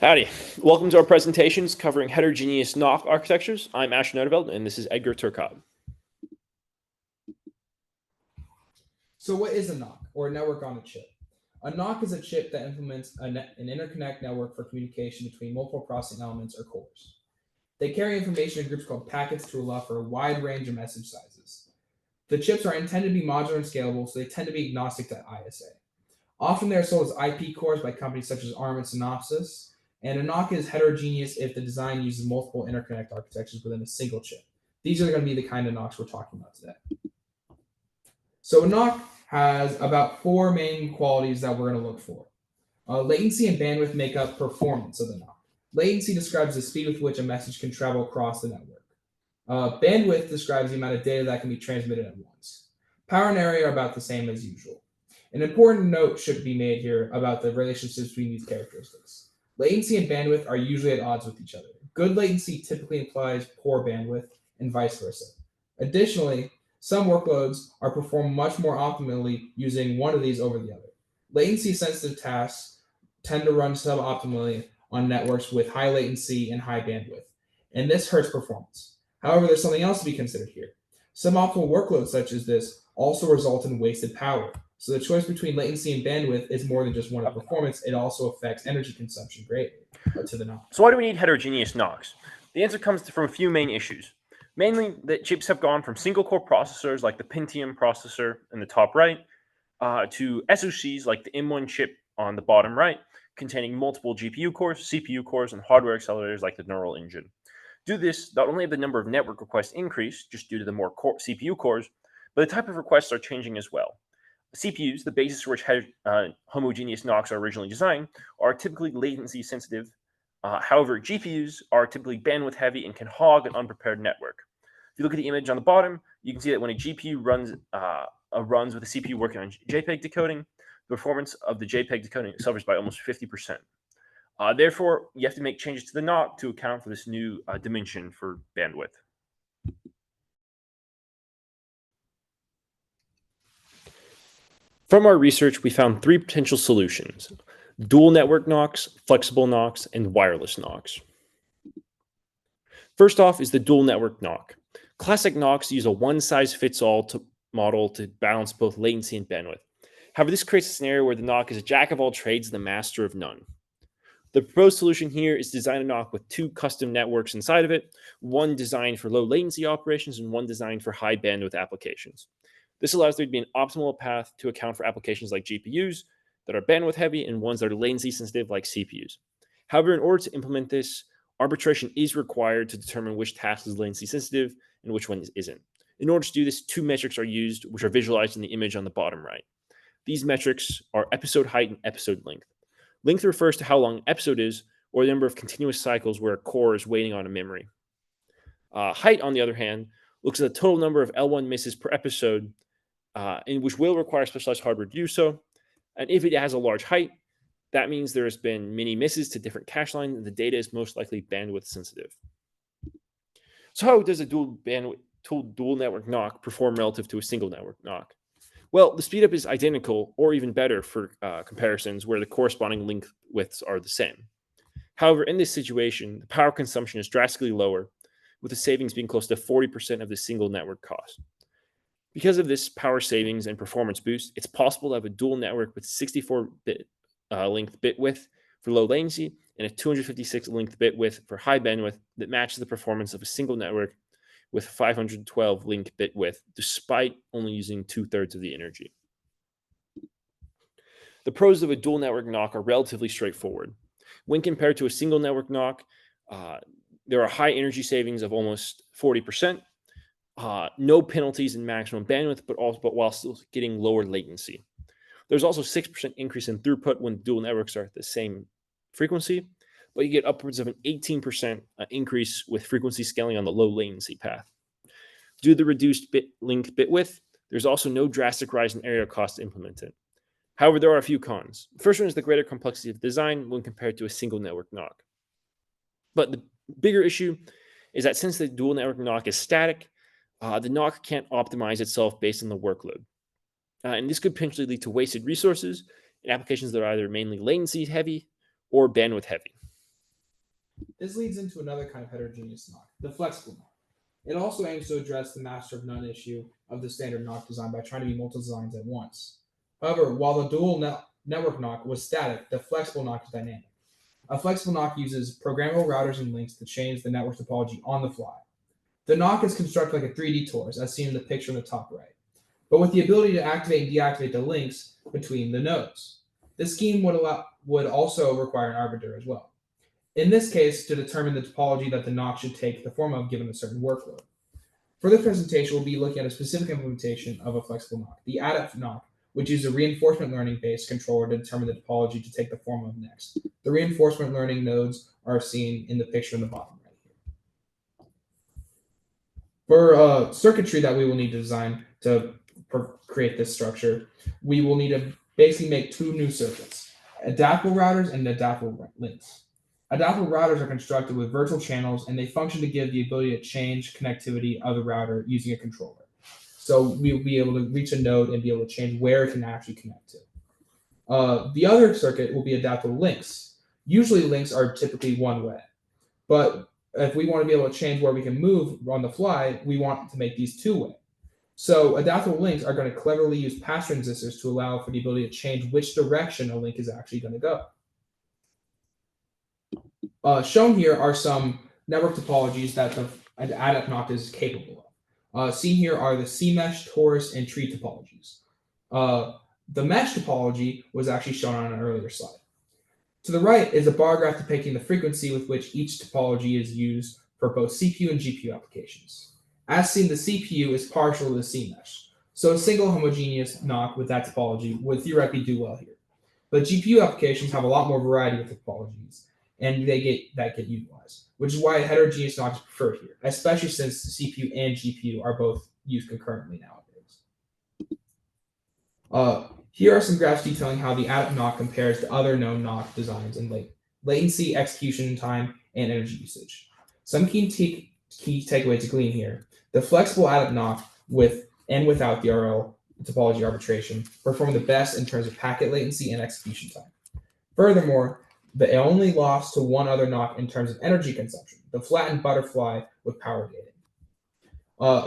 Howdy. Welcome to our presentations covering heterogeneous NoC architectures. I'm Ash Nodeveld, and this is Edgar Turcotte. So what is a NoC, or a network on a chip? A NoC is a chip that implements an interconnect network for communication between multiple processing elements or cores. They carry information in groups called packets to allow for a wide range of message sizes. The chips are intended to be modular and scalable, so they tend to be agnostic to ISA. Often they are sold as IP cores by companies such as ARM and Synopsys, and a NoC is heterogeneous if the design uses multiple interconnect architectures within a single chip. These are going to be the kind of NoCs we're talking about today. So a NoC has about four main qualities that we're going to look for. Latency and bandwidth make up performance of the NoC. Latency describes the speed with which a message can travel across the network. Bandwidth describes the amount of data that can be transmitted at once. Power and area are about the same as usual. An important note should be made here about the relationships between these characteristics. Latency and bandwidth are usually at odds with each other. Good latency typically implies poor bandwidth, and vice versa. Additionally, some workloads are performed much more optimally using one of these over the other. Latency-sensitive tasks tend to run suboptimally on networks with high latency and high bandwidth, and this hurts performance. However, there's something else to be considered here. Suboptimal workloads such as this also result in wasted power. So the choice between latency and bandwidth is more than just one of performance. It also affects energy consumption greatly to the NoC. So why do we need heterogeneous NoCs? The answer comes from a few main issues. Mainly, that chips have gone from single-core processors like the Pentium processor in the top right to SoCs like the M1 chip on the bottom right, containing multiple GPU cores, CPU cores, and hardware accelerators like the neural engine. Due to this, not only have the number of network requests increased just due to the more CPU cores, but the type of requests are changing as well. CPUs, the basis for which homogeneous NoCs are originally designed, are typically latency sensitive. However, GPUs are typically bandwidth heavy and can hog an unprepared network. If you look at the image on the bottom, you can see that when a GPU runs with a CPU working on JPEG decoding, the performance of the JPEG decoding suffers by almost 50%. Therefore, you have to make changes to the NoC to account for this new dimension for bandwidth. From our research, we found three potential solutions: dual network NoCs, flexible NoCs, and wireless NoCs. First off is the dual network NoC. Classic NoCs use a one-size-fits-all model to balance both latency and bandwidth. However, this creates a scenario where the NoC is a jack of all trades and the master of none. The proposed solution here is to design a NoC with two custom networks inside of it, one designed for low latency operations and one designed for high bandwidth applications. This allows there to be an optimal path to account for applications like GPUs that are bandwidth heavy and ones that are latency sensitive like CPUs. However, in order to implement this, arbitration is required to determine which task is latency sensitive and which one isn't. In order to do this, two metrics are used, which are visualized in the image on the bottom right. These metrics are episode height and episode length. Length refers to how long an episode is, or the number of continuous cycles where a core is waiting on a memory. Height, on the other hand, looks at the total number of L1 misses per episode, in which will require specialized hardware to do so. And if it has a large height, that means there has been many misses to different cache lines, and the data is most likely bandwidth sensitive. So how does a dual network NoC perform relative to a single network NoC? Well, the speedup is identical or even better for comparisons where the corresponding link widths are the same. However, in this situation, the power consumption is drastically lower, with the savings being close to 40% of the single network cost. Because of this power savings and performance boost, it's possible to have a dual network with 64-bit length bit width for low latency and a 256 length bit width for high bandwidth that matches the performance of a single network with 512 link bit width, despite only using 2/3 of the energy. The pros of a dual network NoC are relatively straightforward. When compared to a single network NoC, there are high energy savings of almost 40%, no penalties in maximum bandwidth, but while still getting lower latency. There's also 6% increase in throughput when dual networks are at the same frequency, but you get upwards of an 18% increase with frequency scaling on the low latency path. Due to the reduced link bit width, there's also no drastic rise in area cost to implement it. However, there are a few cons. The first one is the greater complexity of design when compared to a single network NoC. But the bigger issue is that since the dual network NoC is static, the NoC can't optimize itself based on the workload. And this could potentially lead to wasted resources in applications that are either mainly latency heavy or bandwidth heavy. This leads into another kind of heterogeneous NoC, the flexible NoC. It also aims to address the master of none issue of the standard NoC design by trying to be multiple designs at once. However, while the dual network NoC was static, the flexible NoC is dynamic. A flexible NoC uses programmable routers and links to change the network topology on the fly. The NoC is constructed like a 3D torus, as seen in the picture in the top right, but with the ability to activate and deactivate the links between the nodes. This scheme would also require an arbiter as well. In this case, to determine the topology that the NoC should take the form of given a certain workload. For this presentation, we'll be looking at a specific implementation of a flexible NoC, the adapt NoC, which uses a reinforcement learning-based controller to determine the topology to take the form of next. The reinforcement learning nodes are seen in the picture in the bottom right here. For circuitry that we will need to design to create this structure, we will need to basically make two new circuits, adaptable routers and adaptable links. Adaptable routers are constructed with virtual channels, and they function to give the ability to change connectivity of the router using a controller. So we'll be able to reach a node and be able to change where it can actually connect to. The other circuit will be adaptable links. Usually links are typically one way, but if we want to be able to change where we can move on the fly, we want to make these two-way. So adaptable links are going to cleverly use path transistors to allow for the ability to change which direction a link is actually going to go. Shown here are some network topologies that the adapt NoC is capable of. Seen here are the C-mesh, torus, and tree topologies. The mesh topology was actually shown on an earlier slide. To the right is a bar graph depicting the frequency with which each topology is used for both CPU and GPU applications. As seen, the CPU is partial to the C-mesh, so a single homogeneous NoC with that topology would theoretically do well here. But GPU applications have a lot more variety of topologies, and they get utilized, which is why heterogeneous NoC is preferred here, especially since the CPU and GPU are both used concurrently nowadays. Here are some graphs detailing how the adapt NoC compares to other known NoC designs in latency, execution time, and energy usage. Some key takeaways to glean here. The flexible adapt NoC with and without the RL topology arbitration perform the best in terms of packet latency and execution time. Furthermore, it only lost to one other NoC in terms of energy consumption, the flattened butterfly with power gating.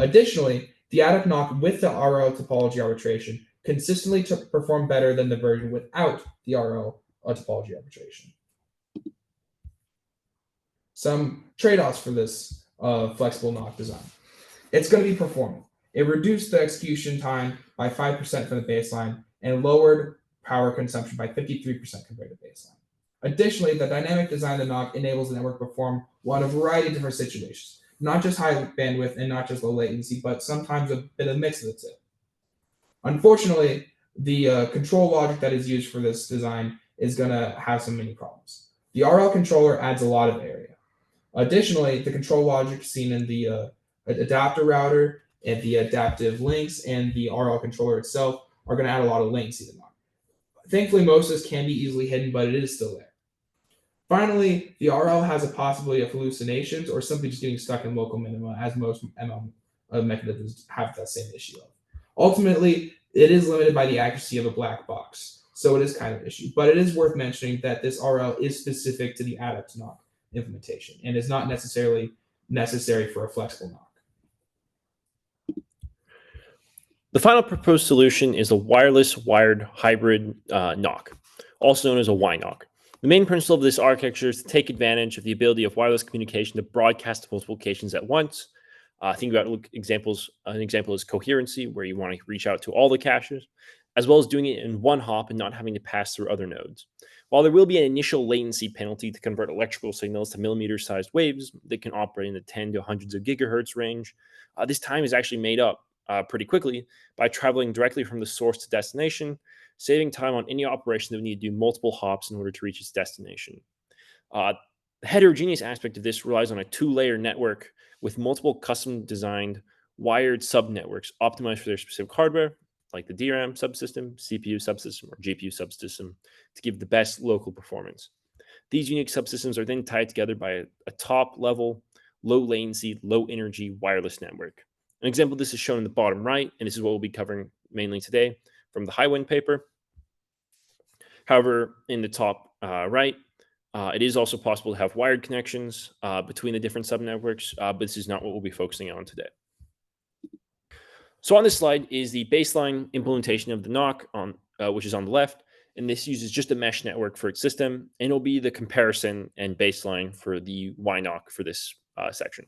Additionally, the adapt NoC with the RL topology arbitration consistently perform better than the version without the RL topology arbitration. Some trade-offs for this flexible NoC design. It's going to be performant. It reduced the execution time by 5% from the baseline and lowered power consumption by 53% compared to baseline. Additionally, the dynamic design of the NoC enables the network to perform well in a variety of different situations, not just high bandwidth and not just low latency, but sometimes a bit of a mix of the two. Unfortunately, the control logic that is used for this design is going to have some many problems. The RL controller adds a lot of area. Additionally, the control logic seen in the adapter router and the adaptive links and the RL controller itself are going to add a lot of latency to the NoC. Thankfully, most of this can be easily hidden, but it is still there. Finally, the RL has a possibility of hallucinations or simply just getting stuck in local minima, as most ML mechanisms have that same issue of. Ultimately, it is limited by the accuracy of a black box, so it is kind of an issue. But it is worth mentioning that this RL is specific to the adapt NoC implementation and is not necessarily necessary for a flexible NoC. The final proposed solution is a wireless wired hybrid NoC, also known as a YNoC. The main principle of this architecture is to take advantage of the ability of wireless communication to broadcast to multiple locations at once. Think about examples. An example is coherency, where you want to reach out to all the caches, as well as doing it in one hop and not having to pass through other nodes. While there will be an initial latency penalty to convert electrical signals to millimeter-sized waves that can operate in the 10 to hundreds of gigahertz range, this time is actually made up pretty quickly by traveling directly from the source to destination, saving time on any operation that would need to do multiple hops in order to reach its destination. The heterogeneous aspect of this relies on a two-layer network with multiple custom-designed wired subnetworks optimized for their specific hardware, like the DRAM subsystem, CPU subsystem, or GPU subsystem, to give the best local performance. These unique subsystems are then tied together by a top-level, low-latency, low-energy wireless network. An example of this is shown in the bottom right, and this is what we'll be covering mainly today from the Highwind paper. However, in the top right, It is also possible to have wired connections between the different subnetworks, but this is not what we'll be focusing on today. So on this slide is the baseline implementation of the NoC, which is on the left, and this uses just a mesh network for its system, and it'll be the comparison and baseline for the YNOC for this section.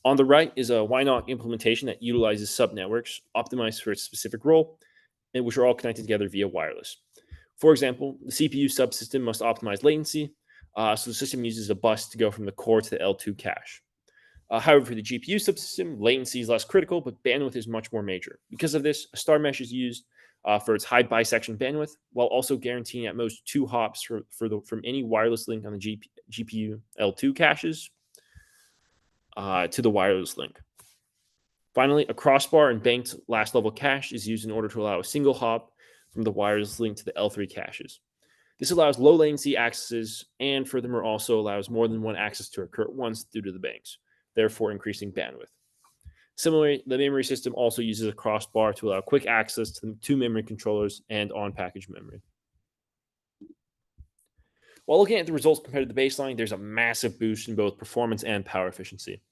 On the right is a YNOC implementation that utilizes subnetworks optimized for its specific role, and which are all connected together via wireless. For example, the CPU subsystem must optimize latency, so the system uses a bus to go from the core to the L2 cache. However, for the GPU subsystem, latency is less critical, but bandwidth is much more major. Because of this, a star mesh is used for its high bisection bandwidth, while also guaranteeing at most 2 hops from any wireless link on the GPU L2 caches to the wireless link. Finally, a crossbar and banked last level cache is used in order to allow a single hop from the wireless link to the L3 caches. This allows low latency accesses and furthermore also allows more than one access to occur at once due to the banks, therefore increasing bandwidth. Similarly, the memory system also uses a crossbar to allow quick access to the 2 memory controllers and on-package memory. While looking at the results compared to the baseline, there's a massive boost in both performance and power efficiency.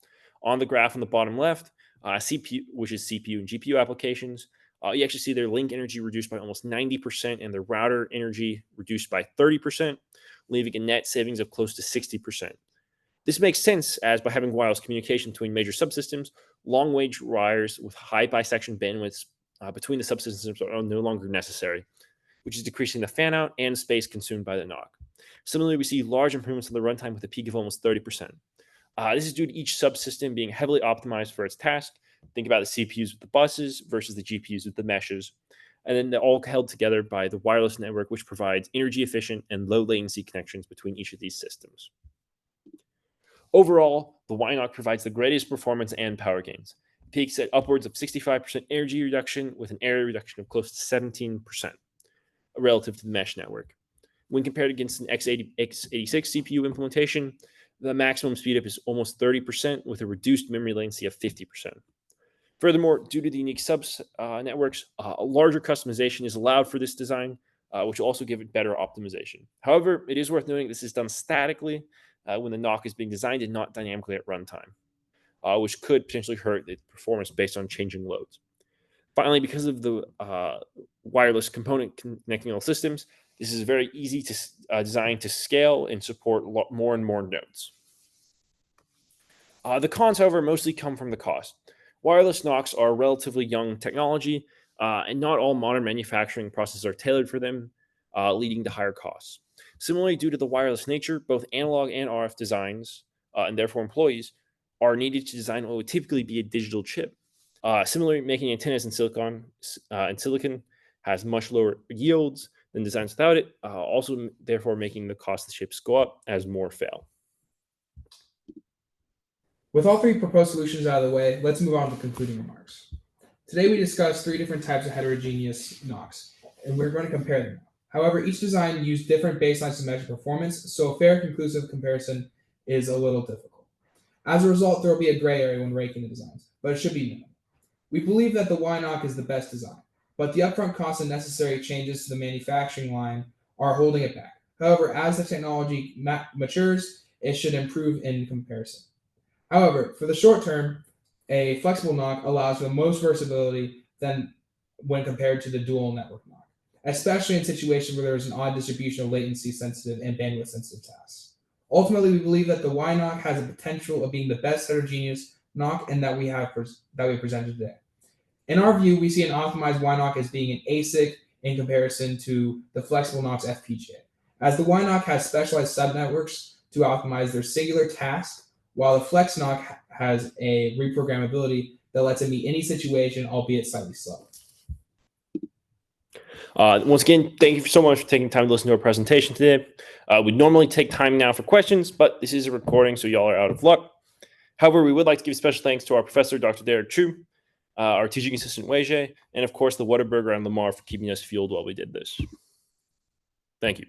On the graph on the bottom left, CPU, which is CPU and GPU applications, you actually see their link energy reduced by almost 90% and their router energy reduced by 30%, leaving a net savings of close to 60%. This makes sense as by having wireless communication between major subsystems, long-range wires with high bisection bandwidths between the subsystems are no longer necessary, which is decreasing the fan-out and space consumed by the NoC. Similarly, we see large improvements in the runtime with a peak of almost 30%. This is due to each subsystem being heavily optimized for its task. Think about the CPUs with the buses versus the GPUs with the meshes. And then they're all held together by the wireless network, which provides energy efficient and low latency connections between each of these systems. Overall, the YNOC provides the greatest performance and power gains. It peaks at upwards of 65% energy reduction with an area reduction of close to 17% relative to the mesh network. When compared against an x86 CPU implementation, the maximum speedup is almost 30% with a reduced memory latency of 50%. Furthermore, due to the unique networks, a larger customization is allowed for this design, which will also give it better optimization. However, it is worth noting this is done statically when the NoC is being designed and not dynamically at runtime, which could potentially hurt the performance based on changing loads. Finally, because of the wireless component connecting all systems, this is very easy to design to scale and support more and more nodes. The cons, however, mostly come from the cost. Wireless NoCs are a relatively young technology, and not all modern manufacturing processes are tailored for them, leading to higher costs. Similarly, due to the wireless nature, both analog and RF designs, and therefore employees, are needed to design what would typically be a digital chip. Similarly, making antennas in silicon has much lower yields than designs without it, also therefore making the cost of the chips go up as more fail. With all 3 proposed solutions out of the way, let's move on to concluding remarks. Today we discussed 3 different types of heterogeneous NoCs, and we're going to compare them. However, each design used different baselines to measure performance, so a fair conclusive comparison is a little difficult. As a result, there will be a gray area when ranking the designs, but it should be minimal. We believe that the YNOC is the best design, but the upfront costs and necessary changes to the manufacturing line are holding it back. However, as the technology matures, it should improve in comparison. However, for the short term, a flexible NoC allows for the most versatility than when compared to the dual network NoC, especially in situations where there is an odd distribution of latency sensitive and bandwidth sensitive tasks. Ultimately, we believe that the YNOC has the potential of being the best heterogeneous NoC and that we presented today. In our view, we see an optimized YNOC as being an ASIC in comparison to the flexible NoC's FPGA, as the YNOC has specialized subnetworks to optimize their singular task, while the Flex NoC has a reprogrammability that lets it meet any situation, albeit slightly slow. Once again, thank you so much for taking time to listen to our presentation today. We normally take time now for questions, but this is a recording, so y'all are out of luck. However, we would like to give special thanks to our professor, Dr. Derek Chu, our teaching assistant, Weijie, and of course, the Whataburger and Lamar for keeping us fueled while we did this. Thank you.